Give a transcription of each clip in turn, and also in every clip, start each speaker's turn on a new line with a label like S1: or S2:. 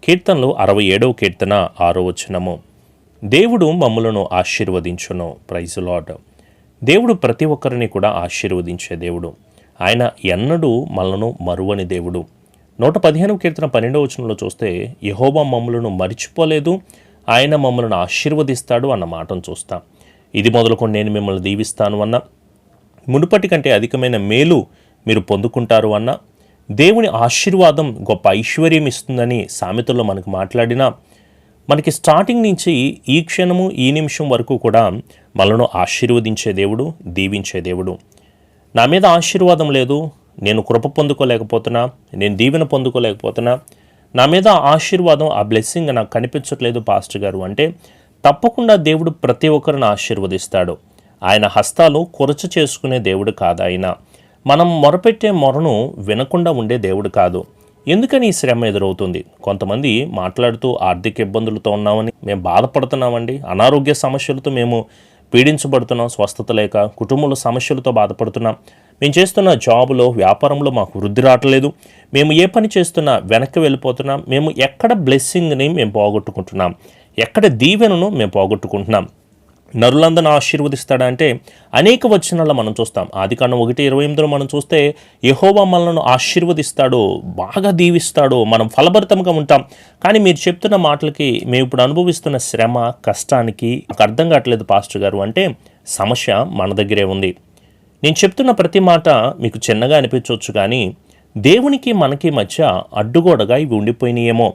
S1: కీర్తనలు 67వ కీర్తన 6వ వచనము. దేవుడు మమ్ములను ఆశీర్వదించును. Praise Lord. దేవుడు ప్రతి ఒక్కరిని కూడా ఆశీర్వదించే దేవుడు. ఆయన ఎన్నడూ మనలను మరువని దేవుడు. 115వ కీర్తన 12వ వచనంలో చూస్తే యెహోవా మమ్ములను మరిచిపోలేదు, ఆయన మమ్మలను ఆశీర్వదిస్తాడు అన్న మాటను చూస్తాం. ఇది మొదలుకొని నేను మిమ్మల్ని దీవిస్తాను అన్న, మునుపటి కంటే అధికమైన మేలు మీరు పొందుకుంటారు అన్న, దేవుని ఆశీర్వాదం గొప్ప ఐశ్వర్యం ఇస్తుందని సామెతల్లో మనకు మాట్లాడినా, మనకి స్టార్టింగ్ నుంచి ఈ క్షణము ఈ నిమిషం వరకు కూడా మనను ఆశీర్వదించే దేవుడు, దీవించే దేవుడు. నా మీద ఆశీర్వాదం లేదు, నేను కృప పొందుకోలేకపోతున్నా, నేను దీవెన పొందుకోలేకపోతున్నా, నా మీద ఆశీర్వాదం ఆ బ్లెస్సింగ్ నాకు కనిపించట్లేదు పాస్టర్ గారు అంటే, తప్పకుండా దేవుడు ప్రతి ఒక్కరిని ఆశీర్వదిస్తాడు. ఆయన హస్తాలు కొరచ చేసుకునే దేవుడు కాదు. ఆయన మనం మొరపెట్టే మొరను వినకుండా ఉండే దేవుడు కాదు. ఎందుకని ఈ శ్రమ ఎదురవుతుంది? కొంతమంది మాట్లాడుతూ ఆర్థిక ఇబ్బందులతో ఉన్నామని మేము బాధపడుతున్నామండి, అనారోగ్య సమస్యలతో మేము పీడించబడుతున్నాం, స్వస్థత లేక కుటుంబంలో సమస్యలతో బాధపడుతున్నాం, మేము చేస్తున్న జాబులో వ్యాపారంలో మాకు వృద్ధి రావట్లేదు, మేము ఏ పని చేస్తున్నా వెనక్కి వెళ్ళిపోతున్నాం, మేము ఎక్కడ బ్లెస్సింగ్ని మేము పోగొట్టుకుంటున్నాం, ఎక్కడ దీవెనను మేము పోగొట్టుకుంటున్నాం. నరులందరిని ఆశీర్వదిస్తాడా అంటే అనేక వచనాల్లో మనం చూస్తాం. ఆదికాండం 1:28 మనం చూస్తే యెహోవా మనలను ఆశీర్వదిస్తాడు, బాగా దీవిస్తాడు, మనం ఫలభరితంగా ఉంటాం. కానీ మీరు చెప్తున్న మాటలకి మేము ఇప్పుడు అనుభవిస్తున్న శ్రమ కష్టానికి నాకు అర్థం కావట్లేదు పాస్టర్ గారు అంటే, సమస్య మన దగ్గరే ఉంది. నేను చెప్తున్న ప్రతి మాట మీకు చిన్నగా అనిపించవచ్చు, కానీ దేవునికి మనకి మధ్య అడ్డుగోడగా ఇవి ఉండిపోయినాయేమో.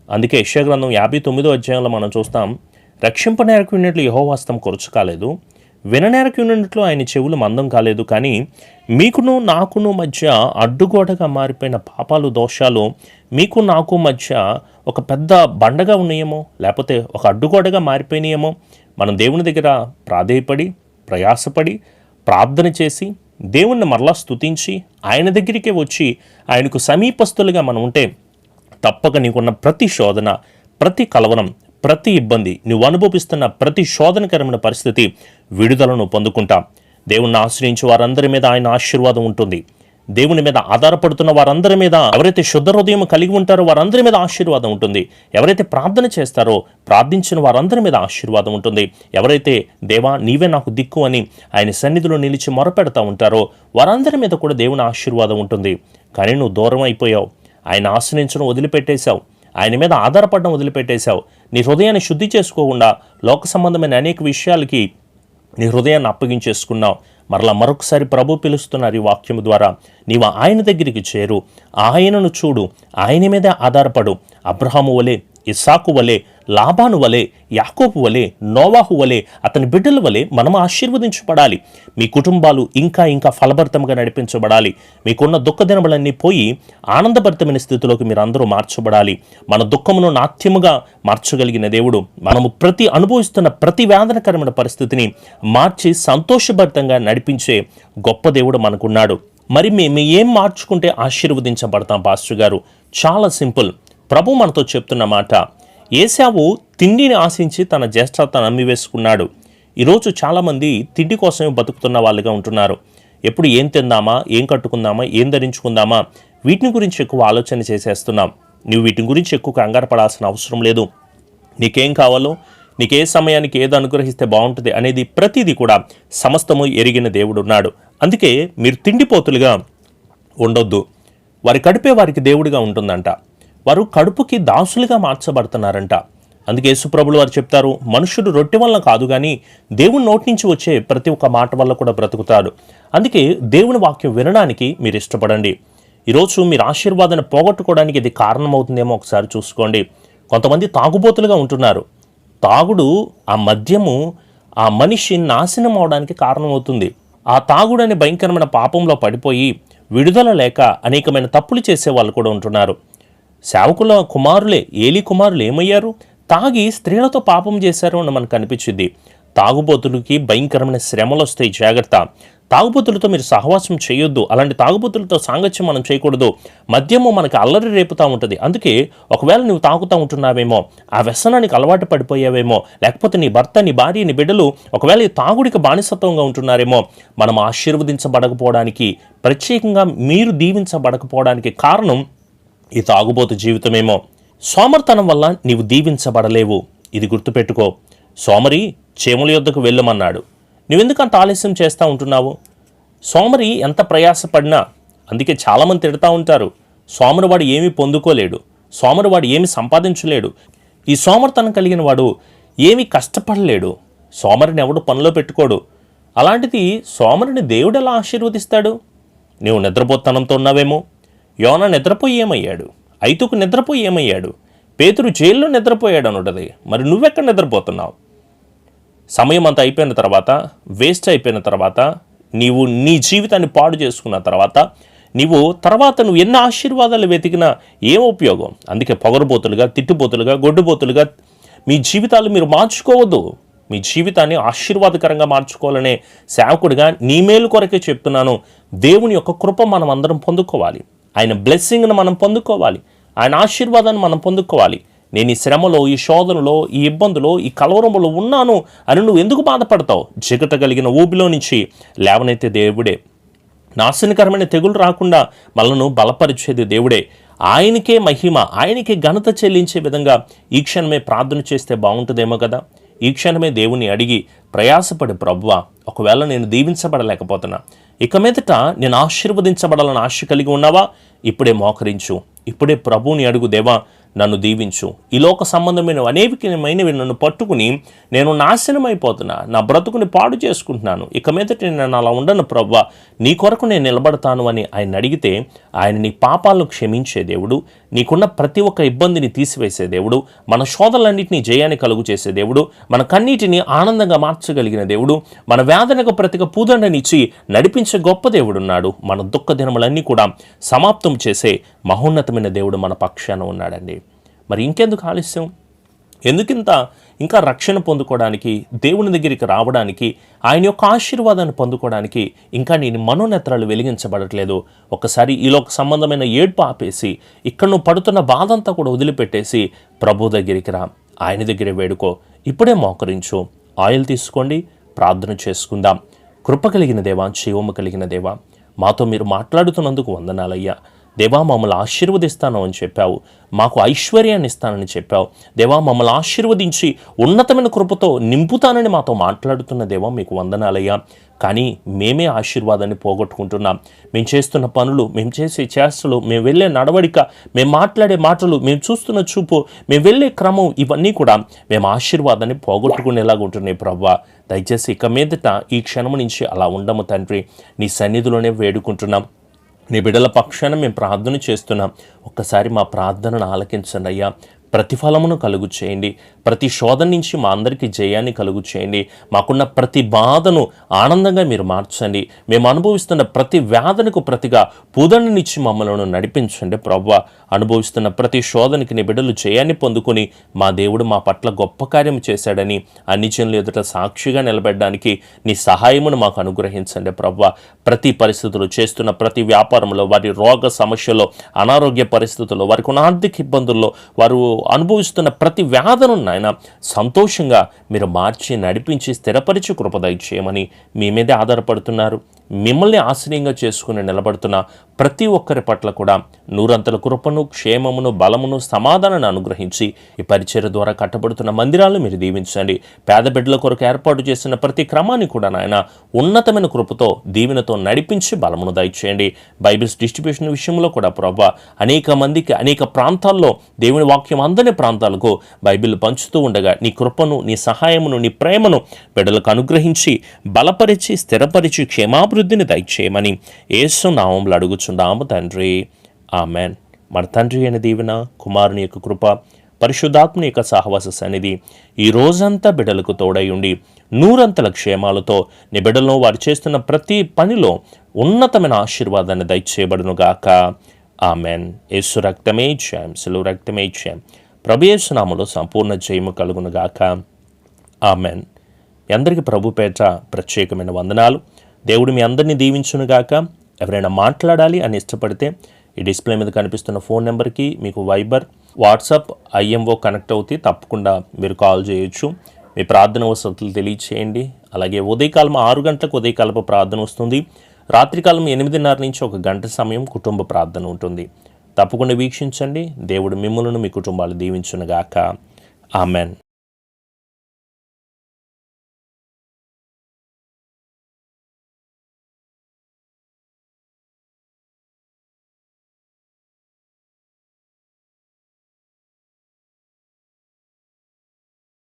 S1: అందుకే యెషయా గ్రంథం 59వ అధ్యాయంలో మనం చూస్తాం, రక్షింపనేరకు ఉన్నట్లు యెహోవా హస్తం కొరచు కాలేదు, విననేరకు ఉన్నట్లు ఆయన చెవులు మందం కాలేదు, కానీ మీకును నాకును మధ్య అడ్డుగోడగా మారిపోయిన పాపాలు దోషాలు మీకు నాకు మధ్య ఒక పెద్ద బండగా ఉన్నాయేమో, లేకపోతే ఒక అడ్డుగోడగా మారిపోయినాయేమో. మనం దేవుని దగ్గర ప్రాధేయపడి ప్రయాసపడి ప్రార్థన చేసి దేవుణ్ణి మరలా స్తుతించి ఆయన దగ్గరికే వచ్చి ఆయనకు సమీపస్తులుగా మనం ఉంటే తప్పక నీకున్న ప్రతి శోధన, ప్రతి కలవరం, ప్రతి ఇబ్బంది, నువ్వు అనుభవిస్తున్న ప్రతి శోధనకరమైన పరిస్థితి విడుదలను పొందుకుంటాం. దేవుణ్ణి ఆశ్రయించి వారందరి మీద ఆయన ఆశీర్వాదం ఉంటుంది. దేవుని మీద ఆధారపడుతున్న వారందరి మీద, ఎవరైతే శుద్ధ హృదయం కలిగి ఉంటారో వారందరి మీద ఆశీర్వాదం ఉంటుంది. ఎవరైతే ప్రార్థన చేస్తారో ప్రార్థించిన వారందరి మీద ఆశీర్వాదం ఉంటుంది. ఎవరైతే దేవా నీవే నాకు దిక్కు అని ఆయన సన్నిధిలో నిలిచి మొరపెడతా ఉంటారో వారందరి మీద కూడా దేవుని ఆశీర్వాదం ఉంటుంది. కానీ నువ్వు దూరం అయిపోయావు, ఆయన ఆశ్రయించడం వదిలిపెట్టేశావు, ఆయన మీద ఆధారపడడం వదిలిపెట్టేశావు, నీ హృదయాన్ని శుద్ధి చేసుకోకుండా లోక సంబంధమైన అనేక విషయాలకి నీ హృదయాన్ని అప్పగించేసుకున్నావు. మరొకసారి ప్రభు పిలుస్తున్నారు ఈ వాక్యము ద్వారా, నీవు ఆయన దగ్గరికి చేరు, ఆయనను చూడు, ఆయన మీదే ఆధారపడు. అబ్రహాము వలె, ఇస్సాకు వలె, లాబాను వలె, యాకోబు వలె, నోవాహు వలె, అతని బిడ్డల వలె మనం ఆశీర్వదించబడాలి. మీ కుటుంబాలు ఇంకా ఇంకా ఫలభరితంగా నడిపించబడాలి. మీకున్న దుఃఖ దినములన్నీ పోయి ఆనందభరితమైన స్థితిలోకి మీరు అందరూ మార్చబడాలి. మన దుఃఖమును నాట్యముగా మార్చగలిగిన దేవుడు, మనము అనుభవిస్తున్న ప్రతి వేదనకరమైన పరిస్థితిని మార్చి సంతోషభరితంగా నడిపించే గొప్ప దేవుడు మనకున్నాడు. మరి మేము ఏం మార్చుకుంటే ఆశీర్వదించబడతాం పాస్టర్ గారు? చాలా సింపుల్. ప్రభు మనతో చెప్తున్న మాట, ఏశావు తిండిని ఆశించి తన జ్యేష్ఠతను అమ్మివేసుకున్నాడు. ఈరోజు చాలామంది తిండి కోసమే బతుకుతున్న వాళ్ళుగా ఉంటున్నారు. ఎప్పుడు ఏం తిందామా, ఏం కట్టుకుందామా, ఏం ధరించుకుందామా, వీటిని గురించి ఎక్కువ ఆలోచన చేసేస్తున్నాం. నువ్వు వీటి గురించి ఎక్కువ కంగారు పడాల్సిన అవసరం లేదు. నీకేం కావాలో, నీకే సమయానికి ఏది అనుగ్రహిస్తే బాగుంటుంది అనేది ప్రతిదీ కూడా సమస్తము ఎరిగిన దేవుడు ఉన్నాడు. అందుకే మీరు తిండిపోతులుగా ఉండొద్దు. వారి కడుపే వారికి దేవుడిగా ఉంటుందంట. వారు కడుపుకి దాసులుగా మార్చబడుతున్నారంట. అందుకే యేసుప్రభులు వారు చెప్తారు, మనుషుడు రొట్టె వల్ల కాదు కానీ దేవుని నోటి నుంచి వచ్చే ప్రతి ఒక్క మాట వల్ల కూడా బ్రతుకుతాడు. అందుకే దేవుని వాక్యం వినడానికి మీరు ఇష్టపడండి. ఈరోజు మీరు ఆశీర్వాదాన్ని పోగొట్టుకోవడానికి ఇది కారణమవుతుందేమో ఒకసారి చూసుకోండి. కొంతమంది తాగుబోతులుగా ఉంటున్నారు. తాగుడు, ఆ మద్యము ఆ మనిషి నాశనం అవడానికి కారణమవుతుంది. ఆ తాగుడు అనే భయంకరమైన పాపంలో పడిపోయి విడుదల లేక అనేకమైన తప్పులు చేసే వాళ్ళు కూడా ఉంటున్నారు. సేవకుల కుమారులే, ఏలీ కుమారులు ఏమయ్యారు? తాగి స్త్రీలతో పాపం చేశారు అని మనకు అనిపించింది. తాగుబోతులకి భయంకరమైన శ్రమలు వస్తాయి, జాగ్రత్త. తాగుబోతులతో మీరు సహవాసం చేయొద్దు. అలాంటి తాగుబోతులతో సాంగత్యం మనం చేయకూడదు. మద్యము మనకి అల్లరి రేపుతూ ఉంటుంది. అందుకే ఒకవేళ నువ్వు తాగుతూ ఉంటున్నావేమో, ఆ వ్యసనానికి అలవాటు పడిపోయావేమో, లేకపోతే నీ భర్త, నీ భార్య, నీ బిడ్డలు ఒకవేళ ఈ తాగుడికి బానిసత్వంగా ఉంటున్నారేమో, మనం ఆశీర్వదించబడకపోవడానికి, ప్రత్యేకంగా మీరు దీవించబడకపోవడానికి కారణం ఈ తాగుబోతు జీవితమేమో. సోమరితనం వల్ల నీవు దీవించబడలేవు. ఇది గుర్తుపెట్టుకో. సోమరి చేముల యొద్దకు వెళ్ళమన్నాడు. నువ్వెందుకు అంత ఆలస్యం చేస్తూ ఉంటున్నావు? సోమరి ఎంత ప్రయాసపడినా, అందుకే చాలామంది తిడతా ఉంటారు, సోమరివాడు ఏమీ పొందుకోలేడు, సోమరివాడు ఏమి సంపాదించలేడు, ఈ సోమరితనం కలిగిన వాడు ఏమీ కష్టపడలేడు, సోమరిని ఎవడు పనిలో పెట్టుకోడు. అలాంటిది సోమరిని దేవుడు ఎలా ఆశీర్వదిస్తాడు? నీవు నిద్రపోతనంతో ఉన్నావేమో. యోనా నిద్రపోయి ఏమయ్యాడు? ఐతుకు నిద్రపోయి ఏమయ్యాడు? పేతురు జైల్లో నిద్రపోయాడు అనుంటది. మరి నువ్వెక్కడ నిద్రపోతున్నావు? సమయం అంతా అయిపోయిన తర్వాత, వేస్ట్ అయిపోయిన తర్వాత, నీవు నీ జీవితాన్ని పాడు చేసుకున్న తర్వాత నువ్వు ఎన్ని ఆశీర్వాదాలు వెతికినా ఏం ఉపయోగం? అందుకే పొగరుబోతులుగా, తిట్టుబోతులుగా, గొడ్డుబోతులుగా మీ జీవితాలు మీరు మార్చుకోవద్దు. మీ జీవితాన్ని ఆశీర్వాదకరంగా మార్చుకోవాలనే సేవకుడిగా నీ మేలు కొరకే చెప్తున్నాను. దేవుని యొక్క కృప మనం అందరం పొందుకోవాలి. ఆయన బ్లెస్సింగ్ను మనం పొందుకోవాలి. ఆయన ఆశీర్వాదాన్ని మనం పొందుకోవాలి. నేను ఈ శ్రమలో, ఈ శోధనలో, ఈ ఇబ్బందులో, ఈ కలవరంలో ఉన్నాను అని నువ్వు ఎందుకు బాధపడతావు? జిగట కలిగిన ఊబిలో నుంచి లేవనైతే దేవుడే. నాశనకరమైన తెగులు రాకుండా మనను బలపరిచేది దేవుడే. ఆయనకే మహిమ, ఆయనకే ఘనత చెల్లించే విధంగా ఈ క్షణమే ప్రార్థన చేస్తే బాగుంటుందేమో కదా. ఈ క్షణమే దేవుని అడిగి ప్రయాసపడి, ప్రభువా, ఒకవేళ నేను దీవించబడలేకపోతున్నా, ఇక మీదట నేను ఆశీర్వదించబడాలని ఆశ కలిగి ఉన్నావా? ఇప్పుడే మోకరించు, ఇప్పుడే ప్రభువుని అడుగు, దేవా నన్ను దీవించు. ఈ లోక సంబంధమైన అనేకమైనవి నన్ను పట్టుకుని నేను నాశనమైపోతున్నా, నా బ్రతుకుని పాడు చేసుకుంటున్నాను, ఇక మీదట నేను అలా ఉండను ప్రభువా, నీ కొరకు నేను నిలబడతాను అని ఆయన అడిగితే ఆయన నీ పాపాలను క్షమించే దేవుడు, నీకున్న ప్రతి ఒక్క ఇబ్బందిని తీసివేసే దేవుడు, మన శోధనలన్నింటినీ జయాన్ని కలుగు చేసే దేవుడు, మన కన్నీటిని ఆనందంగా మార్చగలిగిన దేవుడు, మన వేదనకు ప్రతిగా పూదండనిచ్చి నడిపించే గొప్ప దేవుడున్నాడు. మన దుఃఖ దినములన్నీ కూడా సమాప్తం చేసే మహోన్నతమైన దేవుడు మన పక్షాన ఉన్నాడండి. మరి ఇంకెందుకు ఆలస్యం? ఇంకా రక్షణ పొందుకోవడానికి, దేవుని దగ్గరికి రావడానికి, ఆయన యొక్క ఆశీర్వాదాన్ని పొందుకోవడానికి ఇంకా నీ మనోనేత్రాలు వెలిగించబడట్లేదు. ఒకసారి ఈలోక సంబంధమైన ఏడ్పు ఆపేసి, ఇక్కడ నువ్వు పడుతున్న బాధ అంతా కూడా వదిలిపెట్టేసి ప్రభు దగ్గరికి రా, ఆయన దగ్గరే వేడుకో. ఇప్పుడే మోకరించు, ఆయిల్ తీసుకోండి, ప్రార్థన చేసుకుందాం. కృప కలిగిన దేవా, జీవము కలిగిన దేవా, మాతో మీరు మాట్లాడుతున్నందుకు వందనాలయ్యా. దేవా మమ్మల్ని ఆశీర్వదిస్తాను అని చెప్పావు, మాకు ఐశ్వర్యాన్ని ఇస్తానని చెప్పావు. దేవా మమ్మల్ని ఆశీర్వదించి ఉన్నతమైన కృపతో నింపుతానని మాతో మాట్లాడుతున్న దేవా మీకు వందనాలయ్యా. కానీ మేమే ఆశీర్వాదాన్ని పోగొట్టుకుంటున్నాం. మేము చేస్తున్న పనులు, మేము చేసే చేష్టలు, మేము వెళ్ళే నడవడిక, మేము మాట్లాడే మాటలు, మేము చూస్తున్న చూపు, మేము వెళ్ళే క్రమం, ఇవన్నీ కూడా మేము ఆశీర్వాదాన్ని పోగొట్టుకునేలాగా ఉంటున్నాయి ప్రభువా. దయచేసి ఇక మీదట ఈ క్షణం నుంచి అలా ఉండము తండ్రి. నీ సన్నిధిలోనే వేడుకుంటున్నాం. నీ బిడ్డల పక్షాన మేము ప్రార్థన చేస్తున్నాం. ఒక్కసారి మా ప్రార్థనను ఆలకించండి అయ్యా. ప్రతిఫలమును కలుగు చేయండి. ప్రతి శోధన నుంచి మా అందరికీ జయాన్ని కలుగు చేయండి. మాకున్న ప్రతి బాధను ఆనందంగా మీరు మార్చండి. మేము అనుభవిస్తున్న ప్రతి వేదనకు ప్రతిగా పూదననిచ్చి మమ్మల్ని నడిపించండి ప్రభువా. అనుభవిస్తున్న ప్రతి శోధనకి నీ బిడ్డలు జయాన్ని పొందుకొని మా దేవుడు మా పట్ల గొప్ప కార్యం చేశాడని అన్ని జనుల ఎదుట సాక్షిగా నిలబెట్టడానికి నీ సహాయమును మాకు అనుగ్రహించండి ప్రభువా. ప్రతి పరిస్థితుల్లో, చేస్తున్న ప్రతి వ్యాపారంలో, వారి రోగ సమస్యలో, అనారోగ్య పరిస్థితుల్లో, వారికి ఉన్న ఆర్థిక ఇబ్బందుల్లో, వారు అనుభవిస్తున్న ప్రతి వ్యాధను నాయన సంతోషంగా మీరు మార్చి నడిపించి స్థిరపరిచి కృప దయచేయమని మీ మీదే ఆధారపడుతున్నారు. మిమ్మల్ని ఆశ్రయంగా చేసుకుని నిలబడుతున్న ప్రతి ఒక్కరి పట్ల కూడా నూరంతల కృపను, క్షేమమును, బలమును, సమాధానాన్ని అనుగ్రహించి ఈ పరిచర్య ద్వారా కట్టబడుతున్న మందిరాలను మీరు దీవించండి. పేద బిడ్డల కొరకు ఏర్పాటు చేసిన ప్రతి క్రమాన్ని కూడా నాయన ఉన్నతమైన కృపతో, దీవెనతో నడిపించి బలమును దయచేయండి. బైబిల్స్ డిస్ట్రిబ్యూషన్ విషయంలో కూడా ప్రభువా అనేక మందికి, అనేక ప్రాంతాల్లో దేవుని వాక్యం అందని ప్రాంతాలకు బైబిల్ పంచుతూ ఉండగా నీ కృపను, నీ సహాయమును, నీ ప్రేమను బిడ్డలకు అనుగ్రహించి బలపరిచి స్థిరపరిచి క్షేమాభివృద్ధిని దయచేయమని యేసు నామములో అడుగుచున్నాము తండ్రి. ఆమెన్. మన తండ్రి అయిన దీవెన, కుమారుని యొక్క కృప, పరిశుద్ధాత్మని యొక్క సహవాస సన్నిధి ఈ రోజంతా బిడ్డలకు తోడై ఉండి నూరంతల క్షేమాలతో నీ బిడ్డలను వారు చేస్తున్న ప్రతి పనిలో ఉన్నతమైన ఆశీర్వాదాన్ని దయచేయబడునుగాక. ఆమెన్. యేసు రక్తమే జయం, సిలువ రక్తమే జయం. ప్రభు యేసు నామములో సంపూర్ణ జయము కలుగునుగాక. ఆమెన్. మీ అందరికీ ప్రభు పేట ప్రత్యేకమైన వందనాలు. దేవుడు మీ అందరినీ దీవించునుగాక. ఎవరైనా మాట్లాడాలి అని ఇష్టపడితే ఈ డిస్ప్లే మీద కనిపిస్తున్న ఫోన్ నెంబర్కి మీకు వైబర్, వాట్సాప్, ఐఎంఓ కనెక్ట్ అవుతాయి. తప్పకుండా మీరు కాల్ చేయొచ్చు. మీ ప్రార్థన వసతులు తెలియచేయండి. అలాగే ఉదయకాలం 6 గంటలకు ఉదయకాలపు ప్రార్థన వస్తుంది. రాత్రికాలం 8:30 నుంచి 1 గంట సమయం కుటుంబ ప్రార్థన ఉంటుంది. తప్పకుండా వీక్షించండి. దేవుడు మిమ్మల్ని మీ కుటుంబాలు దీవించునుగాక. ఆమెన్.